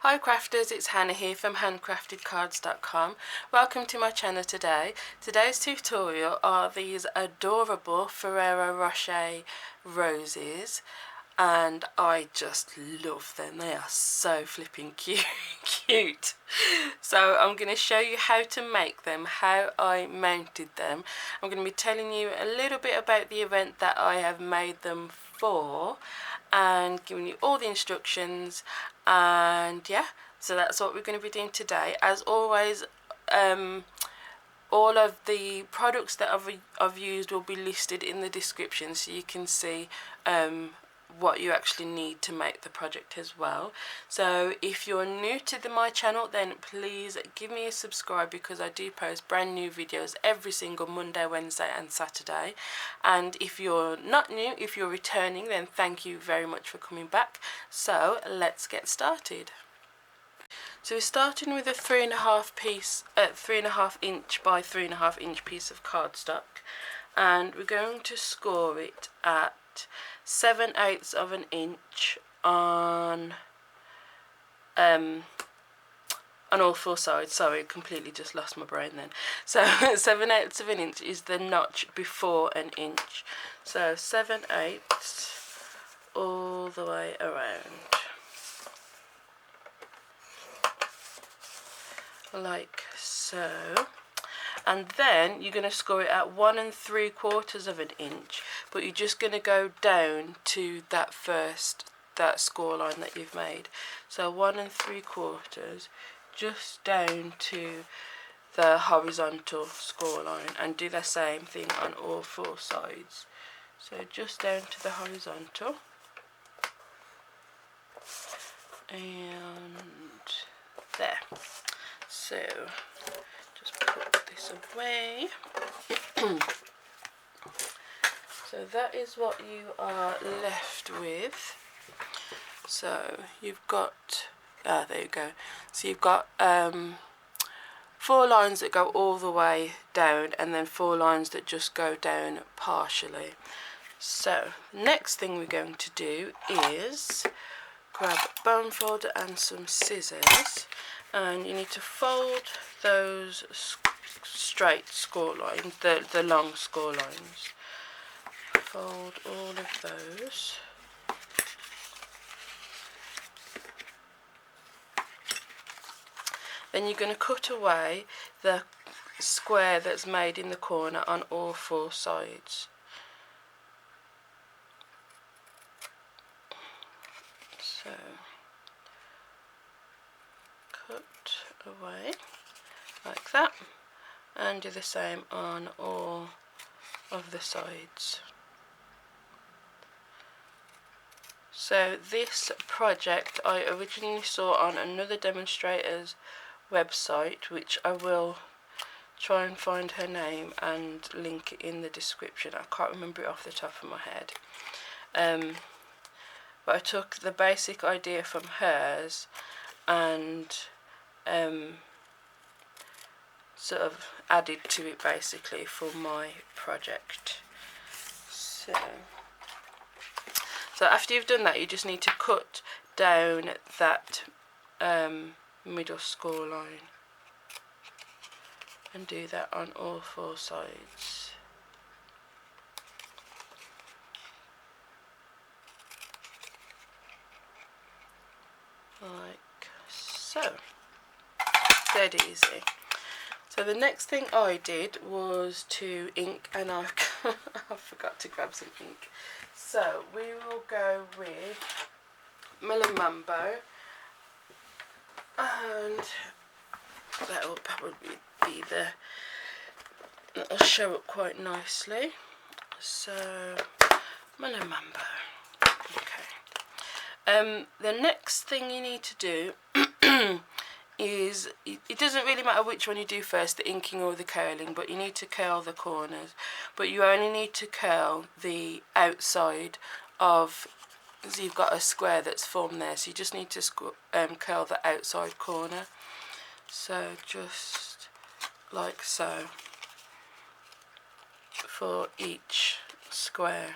Hi crafters, it's Hannah here from HanCraftedCards.com. Welcome to my channel today. Today's tutorial are these adorable Ferrero Rocher roses, and I just love them. They are so flipping cute. So I'm going to show you how to make them, how I mounted them. I'm going to be telling you a little bit about the event that I have made them for, and giving you all the instructions. And yeah, so that's what we're going to be doing today. As always, all of the products that I've used will be listed in the description, so you can see what you actually need to make the project as well. So if you're new to my channel, then please give me a subscribe, because I do post brand new videos every single Monday, Wednesday and Saturday. And if you're not new, if you're returning, then thank you very much for coming back. So let's get started. So we're starting with a 3.5 inch by 3.5 inch piece of cardstock, and we're going to score it at 7/8 of an inch on all four sides. Sorry, completely just lost my brain then. So 7/8 of an inch is the notch before an inch. So 7/8 all the way around, like so. And then you're going to score it at 1 3/4 of an inch, but you're just going to go down to that score line that you've made. So 1 3/4, just down to the horizontal score line, and do the same thing on all four sides. So just down to the horizontal, and there. So just put this away. So that is what you are left with. So you've got, there you go. So you've got 4 lines that go all the way down, and then 4 lines that just go down partially. So next thing we're going to do is grab a bone folder and some scissors, and you need to fold those straight score lines, the long score lines. Fold all of those. Then you're going to cut away the square that's made in the corner on all 4 sides. So cut away like that, and do the same on all of the sides. So this project I originally saw on another demonstrator's website, which I will try and find her name and link it in the description. I can't remember it off the top of my head. But I took the basic idea from hers and sort of added to it basically for my project. So after you've done that, you just need to cut down that middle score line, and do that on all 4 sides. Like so. Dead easy. So the next thing I did was to ink, and I forgot to grab some ink. So we will go with Melon Mambo, and that will probably be that'll show up quite nicely. So Melon Mambo. Okay. The next thing you need to do is, it doesn't really matter which one you do first, the inking or the curling, but you need to curl the corners. But you only need to curl the outside of, so you've got a square that's formed there, so you just need to curl the outside corner. So just like so for each square.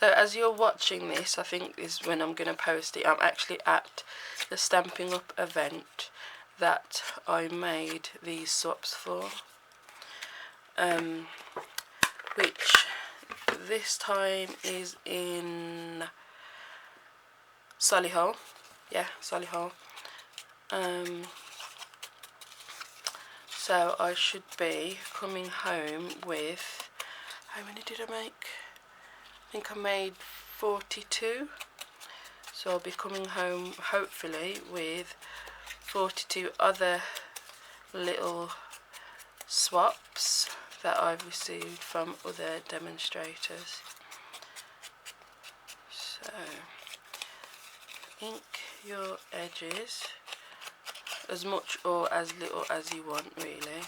So as you're watching this, I think is when I'm going to post it, I'm actually at the Stamping Up event that I made these swaps for, which this time is in Solihull. Yeah, Solihull. So I should be coming home with, how many did I make? I think I made 42. So I'll be coming home hopefully with 42 other little swaps that I've received from other demonstrators. So ink your edges as much or as little as you want, really.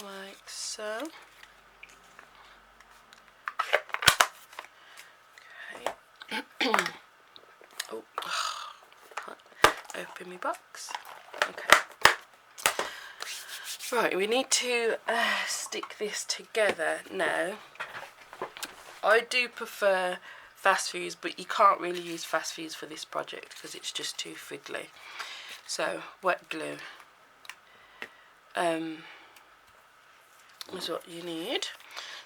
Like so. Okay. Oh, can't open my box. Okay. Right, we need to stick this together now. I do prefer fast fuse, but you can't really use fast fuse for this project because it's just too fiddly. So wet glue is what you need.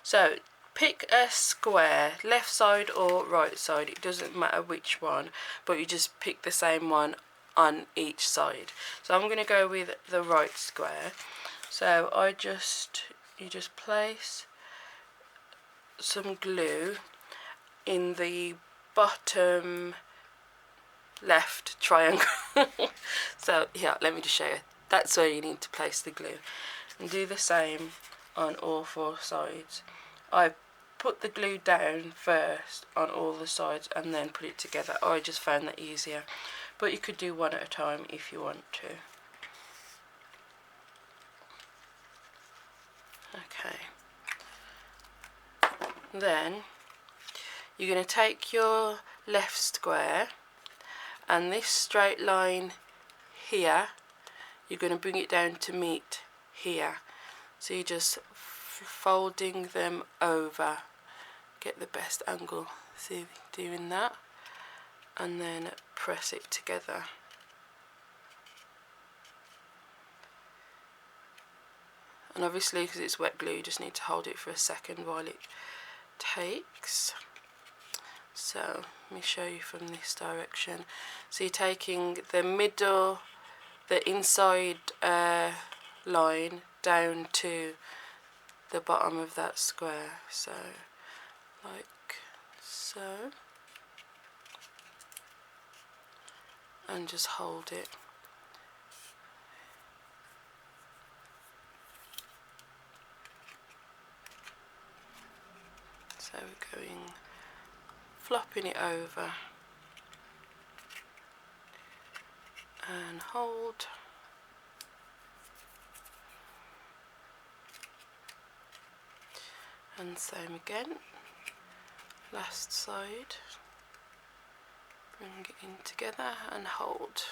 So pick a square, left side or right side, it doesn't matter which one, but you just pick the same one on each side. So I'm going to go with the right square. So you just place some glue in the bottom left triangle. So yeah, let me just show you. That's where you need to place the glue, and do the same on all four sides. I put the glue down first on all the sides and then put it together. I just found that easier, but you could do one at a time if you want to. Okay. Then you're going to take your left square and this straight line here, you're going to bring it down to meet here. So you're just folding them over, get the best angle, see, doing that, and then press it together. And obviously because it's wet glue, you just need to hold it for a second while it takes. So let me show you from this direction. So you're taking the middle, the inside line down to the bottom of that square, so like so, and just hold it. So we're going, flopping it over and hold. And same again, last side, bring it in together and hold.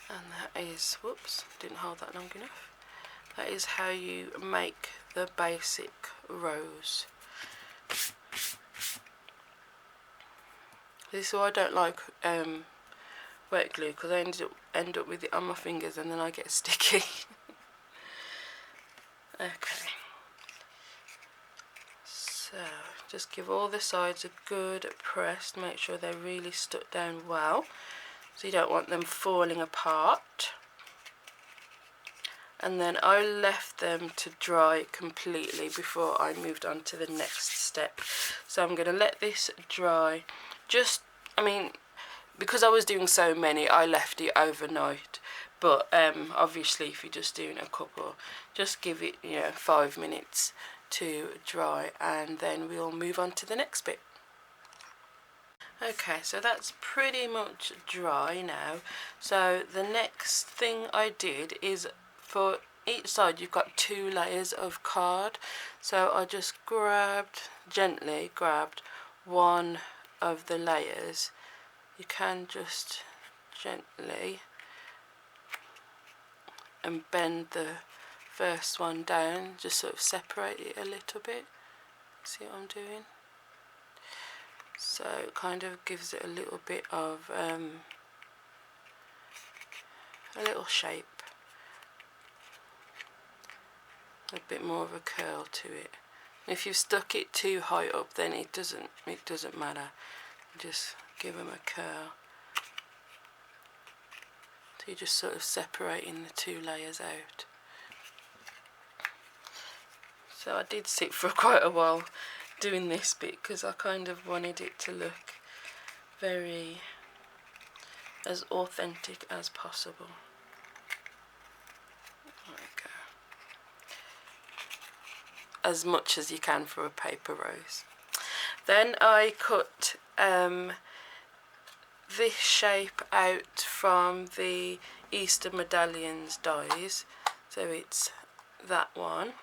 And that is, whoops, didn't hold that long enough. That is how you make the basic rose. This is why I don't like wet glue, because I end up with it on my fingers and then I get sticky. Okay, so just give all the sides a good press, make sure they're really stuck down well, so you don't want them falling apart. And then I left them to dry completely before I moved on to the next step. So I'm going to let this dry. Just, I mean, because I was doing so many, I left it overnight. But obviously if you're just doing a couple, just give it, 5 minutes to dry, and then we'll move on to the next bit. Okay, so that's pretty much dry now. So the next thing I did is, for each side you've got 2 layers of card. So I just gently grabbed one of the layers you can just gently and bend the first one down, just sort of separate it a little bit. See what I'm doing? So it kind of gives it a little bit of a little shape, a bit more of a curl to it. If you've stuck it too high up, then it doesn't matter. Just give them a curl. So you're just sort of separating the two layers out. So I did sit for quite a while doing this bit because I kind of wanted it to look very as authentic as possible. There we go. As much as you can for a paper rose. Then I cut this shape out from the Easter Medallions dies, so it's that one,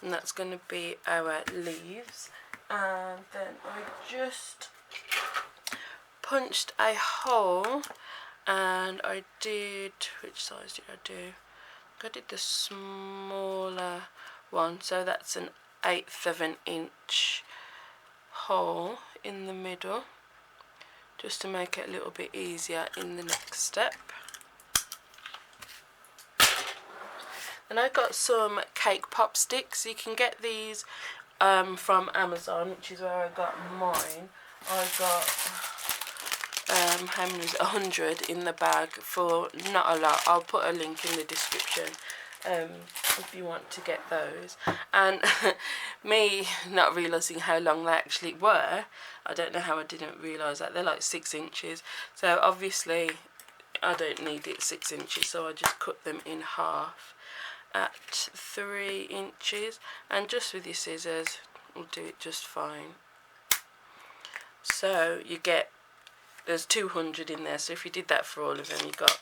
and that's going to be our leaves. And then I just punched a hole, and I did, which size did I do? I did the smaller one, so that's an 1/8 of an inch hole in the middle, just to make it a little bit easier in the next step. And I got some cake pop sticks. You can get these from Amazon, which is where I got mine. I got how many is it? 100 in the bag for not a lot. I'll put a link in the description if you want to get those. And me not realising how long they actually were, I don't know how I didn't realise that. They're like 6 inches, so obviously I don't need it 6 inches, so I just cut them in half at 3 inches, and just with your scissors will do it just fine. So you get, there's 200 in there, so if you did that for all of them, you got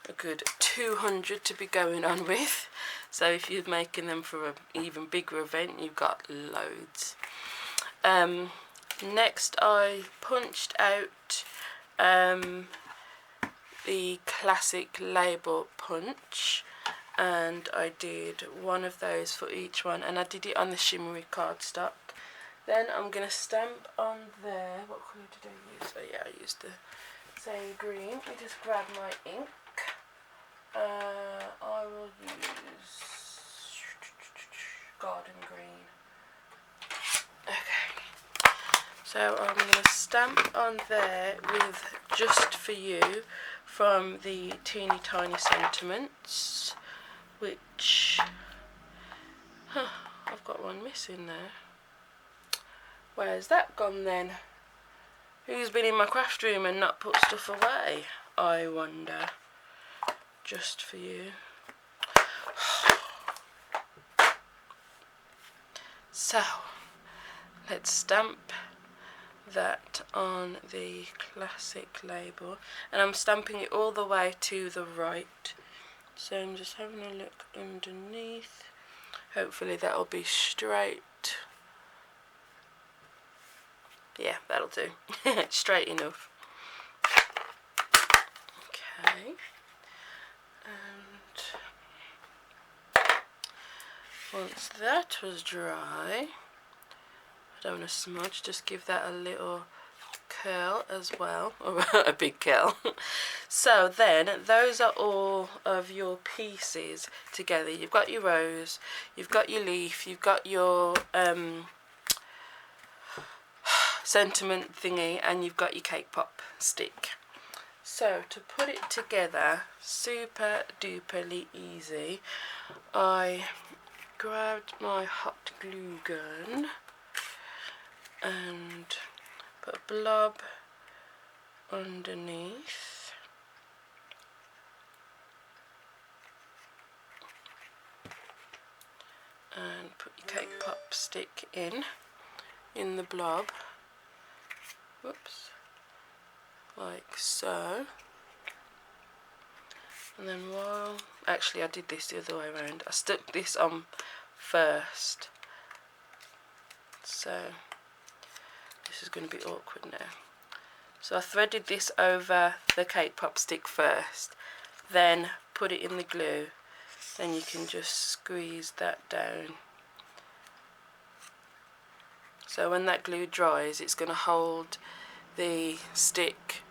a good 200 to be going on with. So if you're making them for an even bigger event, you've got loads. Next I punched out the classic label punch, and I did one of those for each one, and I did it on the shimmery cardstock. Then I'm going to stamp on there. What colour did I use? Oh yeah, I used the same green. Let me just grab my ink. I will use garden green. Okay. So I'm going to stamp on there with Just For You from the Teeny Tiny Sentiments, which I've got one missing there. Where's that gone then? Who's been in my craft room and not put stuff away, I wonder? Just For You. So let's stamp that on the classic label, and I'm stamping it all the way to the right. So I'm just having a look underneath. Hopefully that'll be straight. Yeah, that'll do. Straight enough. Okay. And once that was dry, I don't want to smudge, just give that a little curl as well, or a big curl. So then those are all of your pieces together. You've got your rose, you've got your leaf, you've got your sentiment thingy, and you've got your cake pop stick. So to put it together, super duperly easy, I grabbed my hot glue gun and put a blob underneath, and put your cake pop stick in the blob. Whoops, like so. And then actually I did this the other way around. I stuck this on first, so this is going to be awkward now. So I threaded this over the cake pop stick first, then put it in the glue, then you can just squeeze that down. So when that glue dries, it's going to hold the stick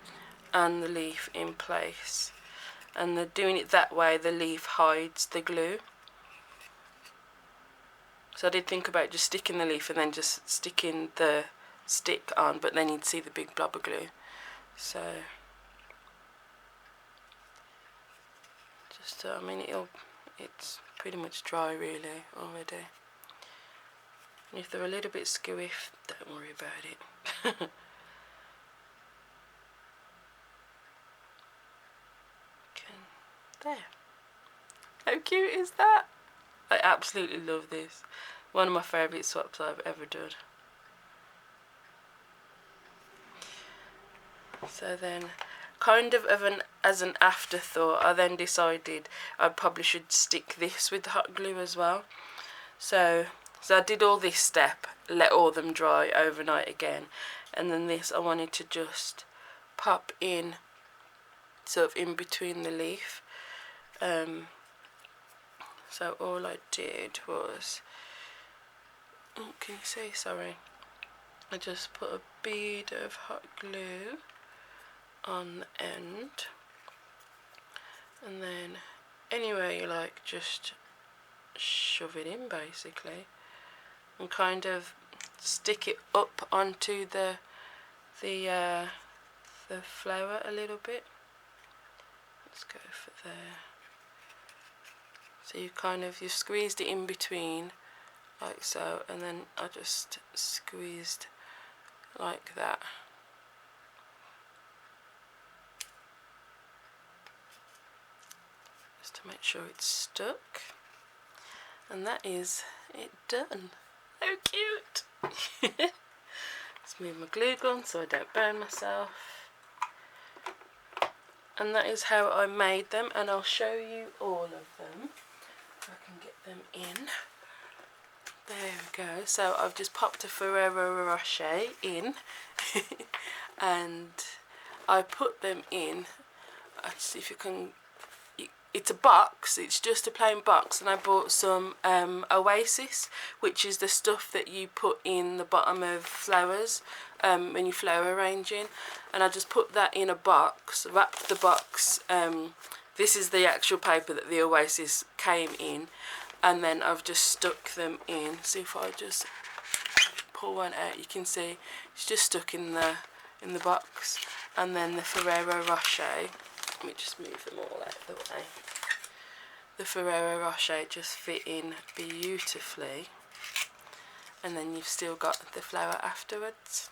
and the leaf in place. And doing it that way, the leaf hides the glue. So I did think about just sticking the leaf and then just sticking the stick on, but then you'd see the big blob of glue. So just I mean it's pretty much dry really already. And if they're a little bit skewy, don't worry about it. There. How cute is that? I absolutely love this. One of my favourite swaps I've ever done. So then, kind of as an afterthought, I then decided I probably should stick this with the hot glue as well. So I did all this step, let all them dry overnight again, and then this I wanted to just pop in, sort of in between the leaf. So all I did was, oh, can you see? Sorry. I just put a bead of hot glue on the end, and then anywhere you like, just shove it in basically, and kind of stick it up onto the flower a little bit. Let's go for there. So you've squeezed it in between like so, and then I just squeezed like that. Just to make sure it's stuck. And that is it done. How cute! Let's move my glue gun so I don't burn myself. And that is how I made them, and I'll show you all of them. If I can get them in. There we go. So I've just popped a Ferrero Rocher in and I put them in. Let's see if you can. It's a box, it's just a plain box, and I bought some Oasis, which is the stuff that you put in the bottom of flowers when you flower arranging, and I just put that in a box, wrapped the box. This is the actual paper that the Oasis came in, and then I've just stuck them in. See if I just pull one out, you can see it's just stuck in the box. And then the Ferrero Rocher, let me just move them all out of the way. The Ferrero Rocher just fit in beautifully, and then you've still got the flower afterwards.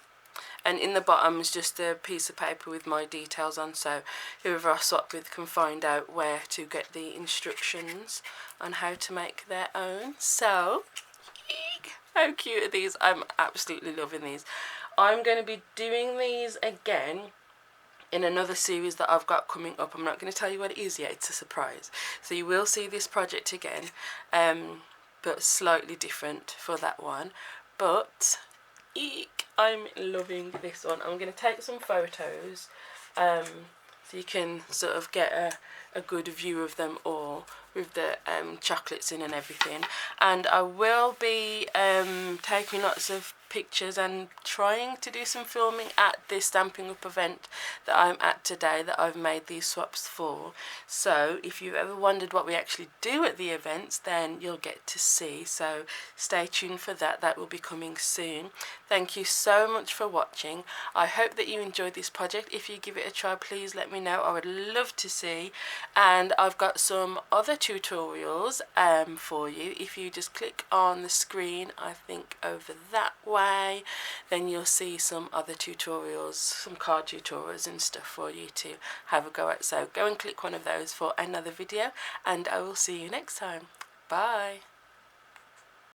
And in the bottom is just a piece of paper with my details on, so whoever I swap with can find out where to get the instructions on how to make their own. So, how cute are these? I'm absolutely loving these. I'm going to be doing these again in another series that I've got coming up. I'm not going to tell you what it is yet, it's a surprise. So you will see this project again, but slightly different for that one. But I'm loving this one. I'm going to take some photos so you can sort of get a good view of them all with the chocolates in and everything. And I will be taking lots of pictures and trying to do some filming at this Stampin' Up event that I'm at today, that I've made these swaps for. So if you've ever wondered what we actually do at the events, then you'll get to see. So stay tuned for that. That will be coming soon. Thank you so much for watching. I hope that you enjoyed this project. If you give it a try, please let me know. I would love to see. And I've got some other tutorials for you. If you just click on the screen, I think over that way, then you'll see some other tutorials, some card tutorials and stuff for you to have a go at. So go and click one of those for another video, and I will see you next time. Bye.